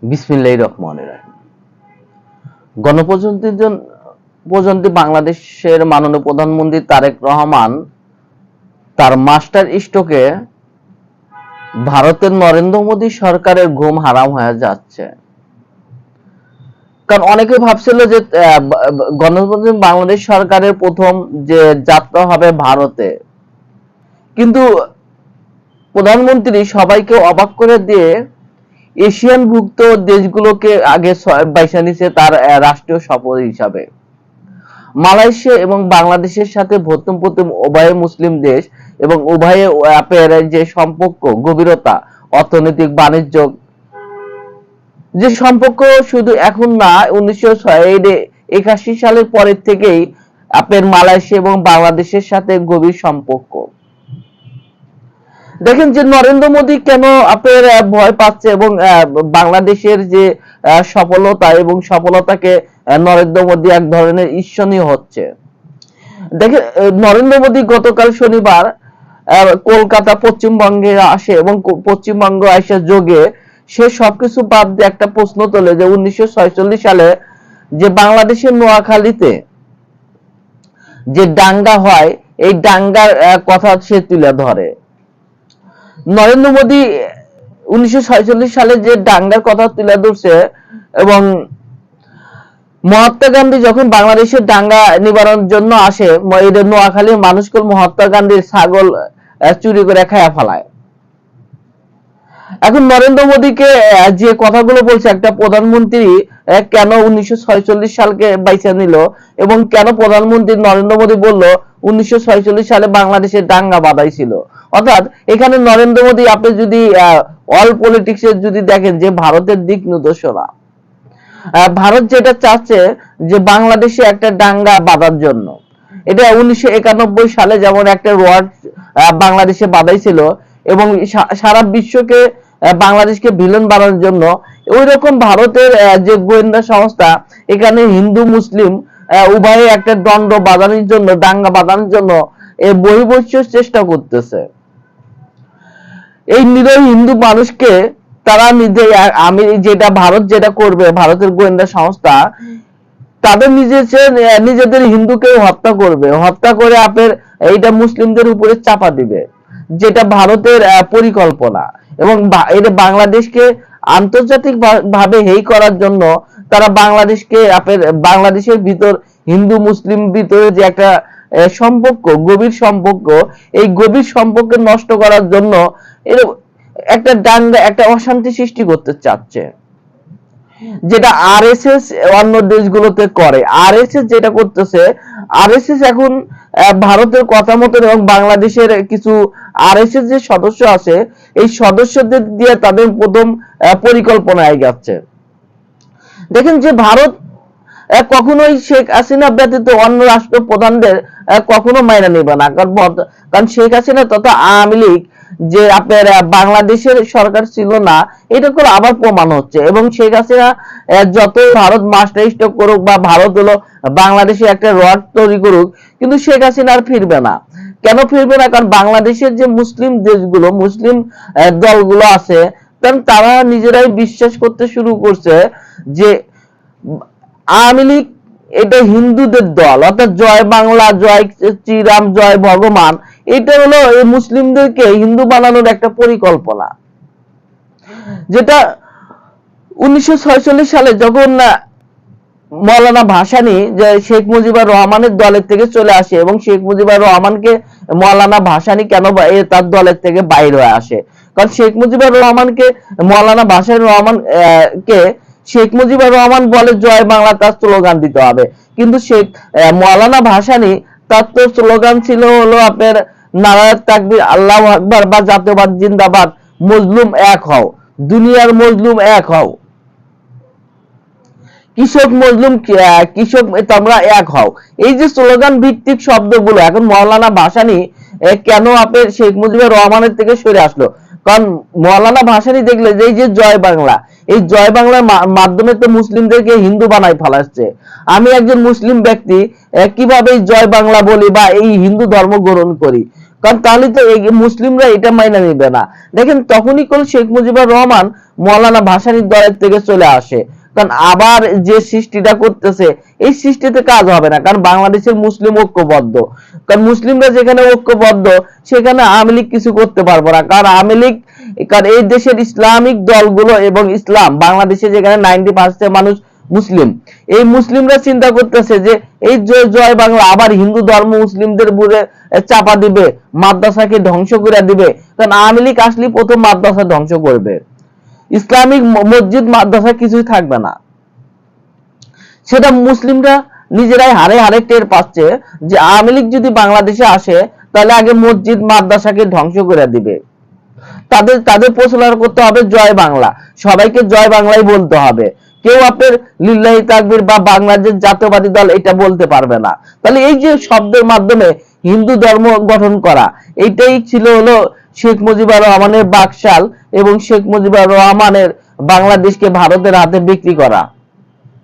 বিসমিল্লাহির রহমানির রহিম। গণপ্রজাতন্ত্রী বাংলাদেশের মাননীয় প্রধানমন্ত্রী তারেক রহমান তার মাস্টার স্ট্রোকে ভারতের নরেন্দ্র মোদী সরকারের ঘুম হারাম হয়ে যাচ্ছে। কারণ অনেকে ভাবছিল যে গণপ্রজাতন্ত্রী বাংলাদেশ সরকারের প্রথম যে যাত্রা হবে ভারতে, কিন্তু প্রধানমন্ত্রী সবাইকে অবাক করে দিয়ে এশিয়ান ভুক্ত দেশগুলোকে আগে বাইসা নিছে তার রাষ্ট্রীয় সফর হিসাবে। মালয়েশিয়া এবং বাংলাদেশের সাথে প্রথম উভয় মুসলিম দেশ এবং উভয়ের যে সম্পর্ক গভীরতা, অর্থনৈতিক বাণিজ্য যে সম্পর্ক শুধু এখন না, 1981 সালের পরের থেকেই আপনার মালয়েশিয়া এবং বাংলাদেশের সাথে গভীর সম্পর্ক। দেখেন যে নরেন্দ্র মোদী কেন আপনার ভয় পাচ্ছে এবং বাংলাদেশের যে সফলতা এবং সফলতাকে নরেন্দ্র মোদী এক ধরনের ঈর্ষণীয় হচ্ছে। দেখেন নরেন্দ্র মোদী গতকাল শনিবার কলকাতা পশ্চিমবঙ্গে আসে এবং পশ্চিমবঙ্গ আসার যোগে সে সবকিছু বাদ দিয়ে একটা প্রশ্ন তোলে যে 1946 সালে যে বাংলাদেশের নোয়াখালীতে যে দাঙ্গা হয়, এই দাঙ্গার কথা সে তুলে ধরে। নরেন্দ্র মোদী 1946 সালে যে দাঙ্গার কথা তুলে ধরছে এবং মহাত্মা গান্ধী যখন বাংলাদেশের দাঙ্গা নিবারণের জন্য আসে, নোয়াখালীর মানুষকে মহাত্মা গান্ধীর ছাগল চুরি করে খায়া ফেলায়। এখন নরেন্দ্র মোদীকে যে কথাগুলো বলছে একটা প্রধানমন্ত্রী কেন 1946 সালকে বাইছে নিল এবং কেন প্রধানমন্ত্রী নরেন্দ্র মোদী বলল 1946 সালে বাংলাদেশে দাঙ্গা বাঁধাইছিল। অর্থাৎ এখানে নরেন্দ্র মোদী, আপনি যদি অল পলিটিক্সে যদি দেখেন যে ভারতের দিক নির্দেশনা, ভারত যেটা চাচ্ছে যে বাংলাদেশে একটা দাঙ্গা বাঁধার জন্য, এটা 1991 সালে যেমন একটা ওয়ার্ড বাংলাদেশে বাঁধাইছিল এবং সারা বিশ্বকে বাংলাদেশকে ভিলেন বানানোর জন্য, ওই রকম ভারতের যে গোয়েন্দা সংস্থা এখানে হিন্দু মুসলিম উভয়ে একটা দ্বন্দ্ব বাঁধানোর জন্য, দাঙ্গা বাঁধানোর জন্য এই বহির্বৈশ্য চেষ্টা করতেছে। এই নিরীহ হিন্দু মানুষকে তারা নিজে, আমি যেটা ভারত যেটা করবে, ভারতের গোয়েন্দা সংস্থা তাদের নিজেদের হিন্দুকে হত্যা করবে, হত্যা করে আপনার এইটা মুসলিমদের উপরে চাপা দিবে, যেটা ভারতের পরিকল্পনা। এবং এটা বাংলাদেশকে আন্তর্জাতিক ভাবে হেই করার জন্য তারা বাংলাদেশকে আপনার বাংলাদেশের ভিতর হিন্দু মুসলিম ভিতরে যে একটা সম্পর্ক, গভীর সম্পর্ক, এই গভীর সম্পর্ক নষ্ট করার জন্য একটা দাঙ্গা, একটা অশান্তি সৃষ্টি করতে চাচ্ছে, যেটা আরএসএস অন্য দেশগুলোতে করে। আরএসএস যেটা করতেছে, আরএসএস এখন ভারতের কথা মতো এবং বাংলাদেশের কিছু আরএসএস যে সদস্য আছে এই সদস্যদের দিয়ে তাদের প্রথম পরিকল্পনায় যাচ্ছে। দেখেন যে ভারত কখনোই শেখ হাসিনা ব্যতীত অন্য রাষ্ট্রপ্রধানদের কখনো মাইনা নেবে না। কারণ শেখ হাসিনা তথা আওয়ামী লীগ যে আপনার বাংলাদেশের সরকার ছিল না, এটা করে আবার প্রমাণ হচ্ছে। এবং শেখ হাসিনা যত ভারত মাস্টার স্ট্রোক করুক বা ভারত হলো বাংলাদেশে একটা রড তৈরি করুক, কিন্তু শেখ হাসিনা আর ফিরবে না। কেন ফিরবে না? কারণ বাংলাদেশের যে মুসলিম দেশগুলো, মুসলিম দলগুলো আছে, তারা নিজেরাই বিশ্বাস করতে শুরু করছে যে আওয়ামী লীগ এটা হিন্দুদের দল, অর্থাৎ জয় বাংলা, জয় শ্রীরাম, জয় ভগবান, এটা হলো এই মুসলিমদেরকে হিন্দু বানানোর একটা পরিকল্পনা। যেটা 1946 সালে যখন মৌলানা ভাসানী যে শেখ মুজিবুর রহমানের দলের থেকে চলে আসে এবং শেখ মুজিবুর রহমানকে মৌলানা ভাসানী কেন তার দলের থেকে বাইরে হয়ে আসে, কারণ শেখ মুজিবুর রহমানকে মৌলানা ভাসানী রহমান কে শেখ মুজিবুর রহমান বলে জয় বাংলা, তার স্লোগান দিতে হবে। কিন্তু শেখ মৌলানা ভাসানী তার তো স্লোগান ছিল হলো আপনার নারায়ে তাকবীর, আল্লাহু আকবার বা জাতীয়বাদ জিন্দাবাদ, মজলুম এক হও, দুনিয়ার মজলুম এক হও, কৃষক মজলুম, কৃষক তোমরা এক হও। এই যে স্লোগান ভিত্তিক শব্দগুলো এখন মৌলানা ভাসানী কেন আপনার শেখ মুজিবুর রহমানের থেকে সরে আসলো? কারণ মৌলানা ভাসানী দেখলে যে এই যে জয় বাংলা, এই জয় বাংলার মাধ্যমে তো মুসলিমদেরকে হিন্দু বানাই ফেলাচ্ছে। আমি একজন মুসলিম ব্যক্তি কিভাবে জয় বাংলা বলি বা এই হিন্দু ধর্ম গ্রহণ করি? কারণ তাহলে তো এই মুসলিমরা এটা মাইনা নিবে না। দেখেন তখনই কোন শেখ মুজিবুর রহমান মৌলানা ভাসানীর দলের থেকে চলে আসে, কারণ আবার যে সৃষ্টিটা করতেছে এই সৃষ্টিতে কাজ হবে না, কারণ বাংলাদেশের মুসলিম ঐক্যবদ্ধ। কারণ মুসলিমরা যেখানে ঐক্যবদ্ধ সেখানে আওয়ামী লীগ কিছু করতে পারবো না, কারণ আওয়ামী লীগ, কারণ এই দেশের ইসলামিক দলগুলো এবং ইসলাম, বাংলাদেশে যেখানে 90% মানুষ মুসলিম, এই মুসলিমরা চিন্তা করতেছে যে এই জয় বাংলা আবার হিন্দু ধর্ম মুসলিমদের উপরে চাপা দিবে, মাদ্রাসাকে ধ্বংস করে দিবে। কারণ আওয়ামী লীগ আসলে প্রথম মাদ্রাসা ধ্বংস করবে, ইসলামিক মসজিদ মাদ্রাসা কিছুই থাকবে না। সেটা মুসলিমরা নিজেরাই হারে হারে টের পাচ্ছে যে আওয়ামী লীগ যদি বাংলাদেশে আসে তাহলে আগে মসজিদ মাদ্রাসাকে ধ্বংস করে দিবে। তাদের তাদের প্রচার করতে হবে জয় বাংলা, সবাইকে জয় বাংলাই বলতে হবে। কেউ আপনার লিল্লাহি তাকবীর বা বাংলাদেশ জাতীয়বাদী দল এটা বলতে পারবে না। তাহলে এই যে শব্দের মাধ্যমে হিন্দু ধর্ম গঠন করা, এইটাই ছিল হলো শেখ মুজিবুর রহমানের বাকশাল এবং শেখ মুজিবুর রহমানের বাংলাদেশকে ভারতের হাতে বিক্রি করা।